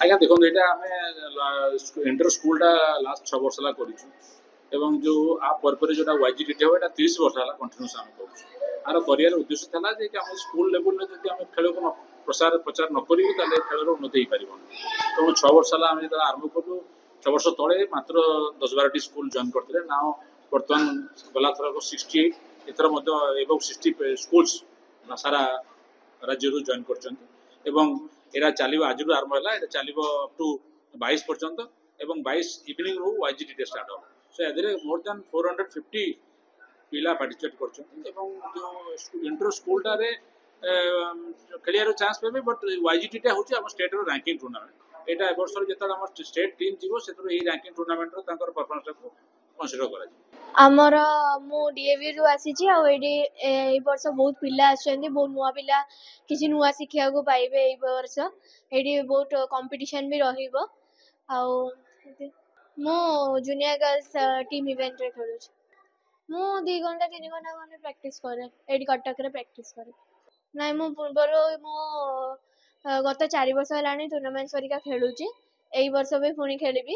ଆଜ୍ଞା ଦେଖନ୍ତୁ ଏଇଟା ଆମେ ଇଣ୍ଟର ସ୍କୁଲଟା ଲାଷ୍ଟ 6 ବର୍ଷ ହେଲା କରିଛୁ ଏବଂ ଯେଉଁ ଆ ପରେ ଯେଉଁଟା ୱାଇଜିଡିଟି ହେବ ଏଇଟା 30 ବର୍ଷ ହେଲା କଣ୍ଟିନ୍ୟୁସ୍ ଆମେ କରୁଛୁ। ଆର କରିବାର ଉଦ୍ଦେଶ୍ୟ ଥିଲା ଯେ କି ଆମ ସ୍କୁଲ ଲେବୁଲରେ ଯଦି ଆମେ ଖେଳକୁ ପ୍ରଚାର ନ କରିବୁ ତାହେଲେ ଖେଳର ଉନ୍ନତି ହେଇପାରିବନି। ତେଣୁ 6 ବର୍ଷ ହେଲା ଆମେ ଯେତେବେଳେ ଆରମ୍ଭ କଲୁ 6 ବର୍ଷ ତଳେ ମାତ୍ର 10-12ଟି ସ୍କୁଲ ଜଏନ୍ କରିଥିଲେ। ନା ବର୍ତ୍ତମାନ ଗଲା ଥରକ 68, ଏଥର ମଧ୍ୟ ଏବଭ୍ 60 ସ୍କୁଲସ୍ ସାରା ରାଜ୍ୟରୁ ଜଏନ୍ କରିଛନ୍ତି ଏବଂ ଏରା ଚାଲିବ ଆଜିରୁ ଆରମ୍ଭ ହେଲା, ଏଟା ଚାଲିବ ଅପ୍ ଟୁ 22 ପର୍ଯ୍ୟନ୍ତ ଏବଂ 22 ଇଭିନିଂରୁ ୱାଇଜିଡିଟି ଷ୍ଟାର୍ଟ ହେବ। ସୋ ଏଥିରେ ମୋର୍ ଦ୍ୟାନ୍ 450 ପିଲା ପାର୍ଟିସିପେଟ୍ କରୁଛନ୍ତି ଏବଂ ଯେଉଁ ଇଣ୍ଟର ସ୍କୁଲଟାରେ ଖେଳିବାର ଚାନ୍ସ ପାଇବେ। ବଟ୍ ୱାଇଜିଡିଟା ହେଉଛି ଆମ ଷ୍ଟେଟ୍ର ରାଙ୍କିଂ ଟୁର୍ଣ୍ଣାମେଣ୍ଟ। ଏଇଟା ଏ ବର୍ଷର ଯେତେବେଳେ ଆମ ଷ୍ଟେଟ୍ ଟିମ୍ ଯିବ ସେଥିରୁ ଏହି ରାଙ୍କିଂ ଟୁର୍ଣ୍ଣାମେଣ୍ଟର ତାଙ୍କର ପରଫର୍ମାନ୍ସଟାକୁ କନସିଡର କରାଯିବ। ଆମର ମୁଁ ଡିଏଭିରୁ ଆସିଛି ଆଉ ଏଇଠି ଏଇ ବର୍ଷ ବହୁତ ପିଲା ଆସିଛନ୍ତି, ବହୁତ ନୂଆ ପିଲା କିଛି ନୂଆ ଶିଖିବାକୁ ପାଇବେ ଏଇ ବର୍ଷ। ଏଇଠି ବହୁତ କମ୍ପିଟିସନ୍ ବି ରହିବ। ଆଉ ମୁଁ ଜୁନିୟର ଗାର୍ଲସ ଟିମ୍ ଇଭେଣ୍ଟରେ ଖେଳୁଛି। ମୁଁ 2 ଘଣ୍ଟା 3 ଘଣ୍ଟା ଖଣ୍ଡେ ପ୍ରାକ୍ଟିସ୍ କରେ, ଏଇଠି କଟକରେ ପ୍ରାକ୍ଟିସ୍ କରେ। ନାଇଁ ମୁଁ ପୂର୍ବରୁ ଗତ 4 ବର୍ଷ ହେଲାଣି ଟୁର୍ଣ୍ଣାମେଣ୍ଟ ହେରିକା ଖେଳୁଛି। ଏଇ ବର୍ଷ ବି ପୁଣି ଖେଳିବି।